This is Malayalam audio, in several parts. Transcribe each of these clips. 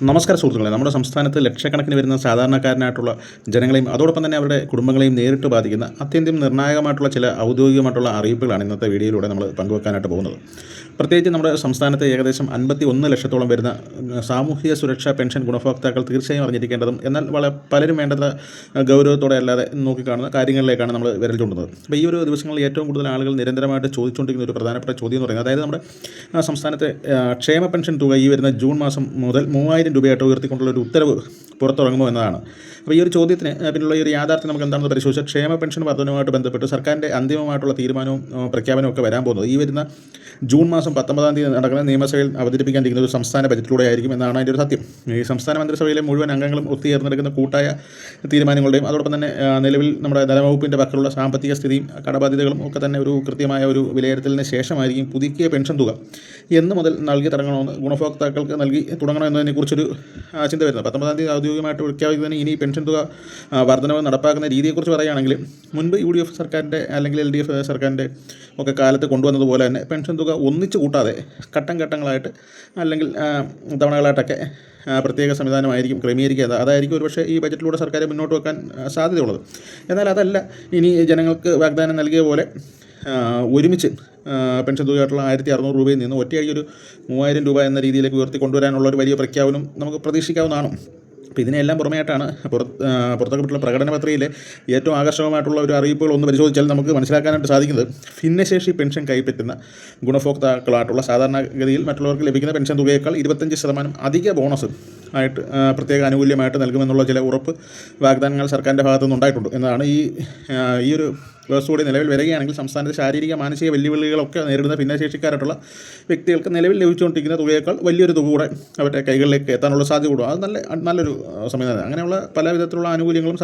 നമസ്കാര സുഹൃത്തുക്കളെ, നമ്മുടെ സംസ്ഥാനത്ത് ലക്ഷക്കണക്കിന് വരുന്ന സാധാരണക്കാരനായിട്ടുള്ള ജനങ്ങളെയും അതോടൊപ്പം തന്നെ അവരുടെ കുടുംബങ്ങളെയും നേരിട്ട് ബാധിക്കുന്ന അത്യന്തം നിർണായകമായിട്ടുള്ള ചില ഔദ്യോഗികമായിട്ടുള്ള അറിയിപ്പുകളാണ് ഇന്നത്തെ വീഡിയോയിലൂടെ നമ്മൾ പങ്കുവെക്കാനായിട്ട് പോകുന്നത്. പ്രത്യേകിച്ച് നമ്മുടെ സംസ്ഥാനത്ത് ഏകദേശം 51 ലക്ഷത്തോളം വരുന്ന സാമൂഹിക സുരക്ഷാ പെൻഷൻ ഗുണഭോക്താക്കൾ തീർച്ചയായും അറിഞ്ഞിരിക്കേണ്ടതും എന്നാൽ പലരും വേണ്ടത്ര ഗൗരവത്തോടെ അല്ലാതെ നോക്കിക്കാണുന്ന കാര്യങ്ങളിലേക്കാണ് നമ്മൾ വിരൽ ചൂണ്ടുന്നത്. അപ്പോൾ ഈ ഒരു ദിവസങ്ങളിൽ ഏറ്റവും കൂടുതൽ ആളുകൾ നിരന്തരമായിട്ട് ചോദിച്ചുകൊണ്ടിരിക്കുന്ന ഒരു പ്രധാനപ്പെട്ട ചോദ്യം എന്ന് പറയുന്നത്, അതായത് നമ്മുടെ സംസ്ഥാനത്തെ ക്ഷേമ പെൻഷൻ തുക ഈ വരുന്ന ജൂൺ മാസം മുതൽ 3000 രൂപയായിട്ട് ഉയർത്തിക്കൊണ്ടുള്ള ഒരു ഉത്തരവ് പുറത്തിറങ്ങുമോ എന്നതാണ്. അപ്പോൾ ഈ ഒരു ചോദ്യത്തിന് പിന്നുള്ള ഈ ഒരു യാഥാർത്ഥ്യം നമുക്ക് എന്താണെന്ന് പരിശോധിച്ചാൽ, ക്ഷേമ പെൻഷൻ വർധനവുമായിട്ട് ബന്ധപ്പെട്ട് സർക്കാരിൻ്റെ അന്തിമമായിട്ടുള്ള തീരുമാനവും പ്രഖ്യാപനവും ഒക്കെ വരാൻ പോകുന്നത് ഈ വരുന്ന ജൂൺ മാസം 19-ാം തീയതി നടക്കുന്ന നിയമസഭയിൽ അവതരിപ്പിക്കാനിരിക്കുന്ന ഒരു സംസ്ഥാന ബജറ്റിലൂടെ ആയിരിക്കും എന്നാണ് അതിൻ്റെ ഒരു സത്യം. ഈ സംസ്ഥാന മന്ത്രിസഭയിലെ മുഴുവൻ അംഗങ്ങളും ഒത്തുചേർന്നെടുക്കുന്ന കൂട്ടായ തീരുമാനങ്ങളുടെയും അതോടൊപ്പം തന്നെ നിലവിൽ നമ്മുടെ ധനവകുപ്പിൻ്റെ പക്കലുള്ള സാമ്പത്തിക സ്ഥിതിയും കടബാധ്യതകളും ഒക്കെ തന്നെ ഒരു കൃത്യമായ ഒരു വിലയിരുത്തലിന് ശേഷമായിരിക്കും പുതുക്കിയ പെൻഷൻ തുക എന്ന് മുതൽ നൽകി തുടങ്ങണമെന്ന് ഗുണഭോക്താക്കൾക്ക് നൽകി തുടങ്ങണമെന്നതിനെക്കുറിച്ചൊരു ചിന്ത വരുന്നത്. 19-ാം തീയതി ഔദ്യോഗികമായിട്ട് പ്രഖ്യാപിക്കുന്നതിന് ഇനി പെൻഷൻ തുക വർധനവ് നടപ്പാക്കുന്ന രീതിയെക്കുറിച്ച് പറയുകയാണെങ്കിൽ, മുൻപ് UDF സർക്കാരിൻ്റെ അല്ലെങ്കിൽ LDF സർക്കാരിൻ്റെ ഒക്കെ കാലത്ത് കൊണ്ടുവന്നതുപോലെ തന്നെ പെൻഷൻ തുക ഒന്നിച്ച് കൂട്ടാതെ ഘട്ടം ഘട്ടങ്ങളായിട്ട് അല്ലെങ്കിൽ തവണകളായിട്ടൊക്കെ പ്രത്യേക സംവിധാനമായിരിക്കും ക്രമീകരിക്കുക. അതായിരിക്കും ഒരുപക്ഷെ ഈ ബജറ്റിലൂടെ സർക്കാർ മുന്നോട്ട് വെക്കാൻ സാധ്യതയുള്ളത്. എന്നാൽ അതല്ല, ഇനി ജനങ്ങൾക്ക് വാഗ്ദാനം നൽകിയ പോലെ ഒരുമിച്ച് പെൻഷൻ തുകയായിട്ടുള്ള 1600 രൂപയിൽ നിന്ന് ഒറ്റയടി ഒരു 3000 രൂപ എന്ന രീതിയിലേക്ക് ഉയർത്തി കൊണ്ടുവരാനുള്ള ഒരു വലിയ പ്രഖ്യാപനം നമുക്ക് പ്രതീക്ഷിക്കാവുന്നതാണ്. അപ്പോൾ ഇതിനെല്ലാം പുറമെയായിട്ടാണ് പുറത്തിറക്കപ്പെട്ടുള്ള പ്രകടന പത്രികയിലെ ഏറ്റവും ആകർഷകമായിട്ടുള്ള ഒരു അറിയിപ്പുകൾ ഒന്ന് പരിശോധിച്ചാൽ നമുക്ക് മനസ്സിലാക്കാനായിട്ട് സാധിക്കുന്നത്, ഭിന്നശേഷി പെൻഷൻ കൈപ്പറ്റുന്ന ഗുണഭോക്താക്കളായിട്ടുള്ള സാധാരണഗതിയിൽ മറ്റുള്ളവർക്ക് ലഭിക്കുന്ന പെൻഷൻ തുകയേക്കാൾ 25% അധിക ബോണസ് ആയിട്ട് പ്രത്യേക ആനുകൂല്യമായിട്ട് നൽകുമെന്നുള്ള ചില ഉറപ്പ് വാഗ്ദാനങ്ങൾ സർക്കാരിൻ്റെ ഭാഗത്തുനിന്ന് ഉണ്ടായിട്ടുണ്ട് എന്നതാണ്. ഈ ഒരു വ്യവസ്ഥ കൂടി നിലവിൽ വരികയാണെങ്കിൽ സംസ്ഥാനത്ത് ശാരീരിക മാനസിക വെല്ലുവിളികളൊക്കെ നേരിടുന്ന ഭിന്നശേഷിക്കാരായിട്ടുള്ള വ്യക്തികൾക്ക് നിലവിൽ ലഭിച്ചുകൊണ്ടിരിക്കുന്ന തുകയേക്കാൾ വലിയൊരു തുക കൂടെ അവരുടെ കൈകളിലേക്ക് എത്താനുള്ള സാധ്യത കൂടും. അത് നല്ലൊരു സംവിധാനം. അങ്ങനെയുള്ള പല വിധത്തിലുള്ള ആനുകൂല്യങ്ങളും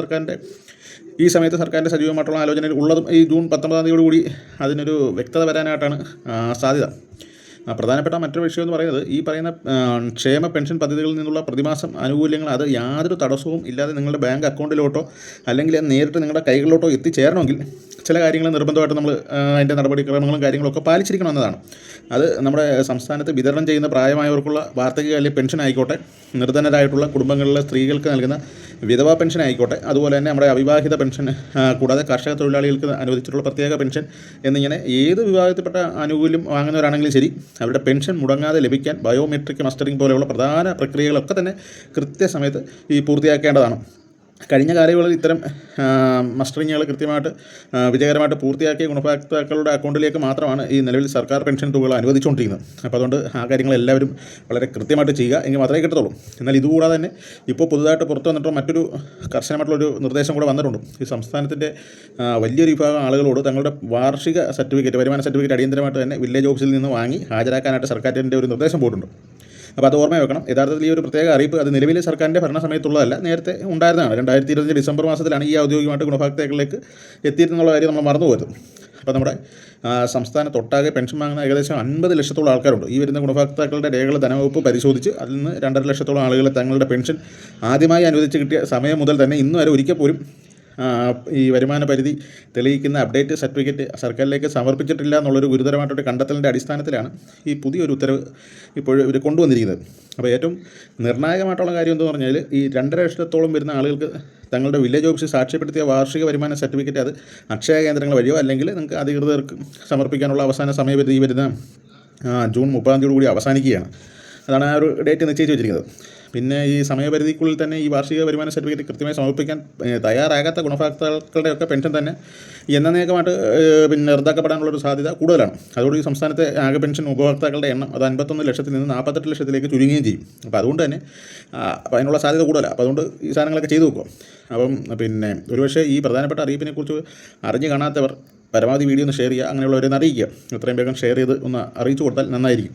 ഈ സമയത്ത് സർക്കാരിൻ്റെ സജീവമായിട്ടുള്ള ആലോചനയിൽ ഉള്ളതും ഈ ജൂൺ 19-ാം തീയതിയോടുകൂടി അതിനൊരു വ്യക്തത വരാനായിട്ടാണ് സാധ്യത. പ്രധാനപ്പെട്ട മറ്റൊരു വിഷയം എന്ന് പറയുന്നത്, ഈ പറയുന്ന ക്ഷേമ പെൻഷൻ പദ്ധതികളിൽ നിന്നുള്ള പ്രതിമാസം ആനുകൂല്യങ്ങൾ അത് യാതൊരു തടസ്സവും ഇല്ലാതെ നിങ്ങളുടെ ബാങ്ക് അക്കൗണ്ടിലോട്ടോ അല്ലെങ്കിൽ നേരിട്ട് നിങ്ങളുടെ കൈകളിലോട്ടോ എത്തിച്ചേരണമെങ്കിൽ ചില കാര്യങ്ങൾ നിർബന്ധമായിട്ട് നമ്മൾ അതിൻ്റെ നടപടിക്രമങ്ങളും കാര്യങ്ങളൊക്കെ പാലിച്ചിരിക്കണം എന്നതാണ്. അത് നമ്മുടെ സംസ്ഥാനത്ത് വിതരണം ചെയ്യുന്ന പ്രായമായവർക്കുള്ള വാർദ്ധക്യകാല പെൻഷൻ ആയിക്കോട്ടെ, നിർധനരായിട്ടുള്ള കുടുംബങ്ങളിലെ സ്ത്രീകൾക്ക് നൽകുന്ന വിധവാ പെൻഷൻ ആയിക്കോട്ടെ, അതുപോലെ തന്നെ നമ്മുടെ അവിവാഹിത പെൻഷൻ, കൂടാതെ കർഷക തൊഴിലാളികൾക്ക് അനുവദിച്ചിട്ടുള്ള പ്രത്യേക പെൻഷൻ എന്നിങ്ങനെ ഏത് വിഭാഗത്തിൽപ്പെട്ട ആനുകൂല്യം വാങ്ങുന്നവരാണെങ്കിലും ശരി, അവരുടെ പെൻഷൻ മുടങ്ങാതെ ലഭിക്കാൻ ബയോമെട്രിക് മസ്റ്ററിംഗ് പോലെയുള്ള പ്രധാന പ്രക്രിയകളൊക്കെ തന്നെ കൃത്യസമയത്ത് പൂർത്തിയാക്കേണ്ടതാണ്. കഴിഞ്ഞ കാലയളവിൽ ഇത്തരം മസ്റ്ററിങ്ങുകൾ കൃത്യമായിട്ട് വിജയകരമായിട്ട് പൂർത്തിയാക്കിയ ഗുണഭോക്താക്കളുടെ അക്കൗണ്ടിലേക്ക് മാത്രമാണ് ഈ നിലവിൽ സർക്കാർ പെൻഷൻ തുകകൾ അനുവദിച്ചുകൊണ്ടിരിക്കുന്നത്. അപ്പോൾ അതുകൊണ്ട് ആ കാര്യങ്ങൾ എല്ലാവരും വളരെ കൃത്യമായിട്ട് ചെയ്യുക, എങ്കിൽ മാത്രമേ കിട്ടത്തുള്ളൂ. എന്നാൽ ഇതുകൂടാതെ തന്നെ ഇപ്പോൾ പുതുതായിട്ട് പുറത്തു വന്നിട്ടുള്ള മറ്റൊരു കർശനമായിട്ടുള്ളൊരു നിർദ്ദേശം കൂടെ വന്നിട്ടുണ്ട്. ഈ സംസ്ഥാനത്തിൻ്റെ വലിയൊരു വിഭാഗം ആളുകളോട് തങ്ങളുടെ വാർഷിക സർട്ടിഫിക്കറ്റ്, വരുമാന സർട്ടിഫിക്കറ്റ് അടിയന്തരമായിട്ട് തന്നെ വില്ലേജ് ഓഫീസിൽ നിന്ന് വാങ്ങി ഹാജരാക്കാനായിട്ട് സർക്കാരിൻ്റെ ഒരു നിർദ്ദേശം പോയിട്ടുണ്ട്. അപ്പോൾ അത് ഓർമ്മ വെക്കണം. യഥാർത്ഥത്തിൽ ഈ ഒരു പ്രത്യേക അറിയിപ്പ് അത് നിലവിലെ സർക്കാരിൻ്റെ ഭരണ സമയത്തുള്ളതല്ല, നേരത്തെ ഉണ്ടായിരുന്നതാണ്. 2025 ഡിസംബർ മാസത്തിലാണ് ഈ ഔദ്യോഗികമായിട്ട് ഗുണഭോക്താക്കളിലേക്ക് എത്തിയിരുന്നുള്ള കാര്യം നമ്മൾ മറന്നു പോയത്. അപ്പോൾ നമ്മുടെ സംസ്ഥാനത്തൊട്ടാകെ പെൻഷൻ വാങ്ങുന്ന ഏകദേശം 50 ലക്ഷത്തോളം ആൾക്കാരുണ്ട്. ഈ വരുന്ന ഗുണഭോക്താക്കളുടെ രേഖകൾ ധനവകുപ്പ് പരിശോധിച്ച് അതിൽ നിന്ന് 2.5 ലക്ഷത്തോളം ആളുകൾ തങ്ങളുടെ പെൻഷൻ ആദ്യമായി അനുവദിച്ച് കിട്ടിയ സമയം മുതൽ തന്നെ ഇന്ന് വരെ ഒരിക്കൽ പോലും ഈ വരുമാന പരിധി തെളിയിക്കുന്ന അപ്ഡേറ്റ് സർട്ടിഫിക്കറ്റ് സർക്കാരിലേക്ക് സമർപ്പിച്ചിട്ടില്ല എന്നുള്ളൊരു ഗുരുതരമായിട്ടൊരു കണ്ടെത്തലിൻ്റെ അടിസ്ഥാനത്തിലാണ് ഈ പുതിയൊരു ഉത്തരവ് ഇപ്പോൾ ഇവർ കൊണ്ടുവന്നിരിക്കുന്നത്. അപ്പോൾ ഏറ്റവും നിർണായകമായിട്ടുള്ള കാര്യം എന്ന് പറഞ്ഞാൽ, ഈ 2.5 ലക്ഷത്തോളം വരുന്ന ആളുകൾക്ക് തങ്ങളുടെ വില്ലേജ് ഓഫീസിൽ സാക്ഷ്യപ്പെടുത്തിയ വാർഷിക വരുമാന സർട്ടിഫിക്കറ്റ് അത് അക്ഷയ കേന്ദ്രങ്ങൾ വഴിയോ അല്ലെങ്കിൽ നിങ്ങൾക്ക് അധികൃതർക്ക് സമർപ്പിക്കാനുള്ള അവസാന സമയപരിധി വരുന്ന ജൂൺ 30-ാം തീയതി കൂടി അവസാനിക്കുകയാണ്. അതാണ് ആ ഒരു ഡേറ്റ് നിശ്ചയിച്ച് വെച്ചിരിക്കുന്നത്. പിന്നെ ഈ സമയപരിധിക്കുള്ളിൽ തന്നെ ഈ വാർഷിക വരുമാന സർട്ടിഫിക്കറ്റ് കൃത്യമായി സമർപ്പിക്കാൻ തയ്യാറാകാത്ത ഗുണഭോക്താക്കളുടെയൊക്കെ പെൻഷൻ തന്നെ എന്നേക്കുമായിട്ട് റദ്ദാക്കപ്പെടാനുള്ളൊരു സാധ്യത കൂടുതലാണ്. അതോടെ ഈ സംസ്ഥാനത്തെ ആകെ പെൻഷൻ ഉപഭോക്താക്കളുടെ എണ്ണം അത് 51 ലക്ഷത്തിൽ നിന്ന് 48 ലക്ഷത്തിലേക്ക് ചുരുങ്ങുകയും ചെയ്യും. അപ്പോൾ അതുകൊണ്ട് തന്നെ അതിനുള്ള സാധ്യത കൂടുതലാണ്. അപ്പോൾ അതുകൊണ്ട് ഈ സാധനങ്ങളൊക്കെ ചെയ്തു വെക്കും. അപ്പം ഒരുപക്ഷെ ഈ പ്രധാനപ്പെട്ട അറിയിപ്പിനെക്കുറിച്ച് അറിഞ്ഞു കാണാത്തവർ പരമാവധി വീഡിയോ ഒന്ന് ഷെയർ ചെയ്യുക, അങ്ങനെയുള്ളവരെ ഒന്ന് അറിയിക്കുക. എത്രയും വേഗം ഷെയർ ചെയ്ത് ഒന്ന് അറിയിച്ചു കൊടുത്താൽ നന്നായിരിക്കും.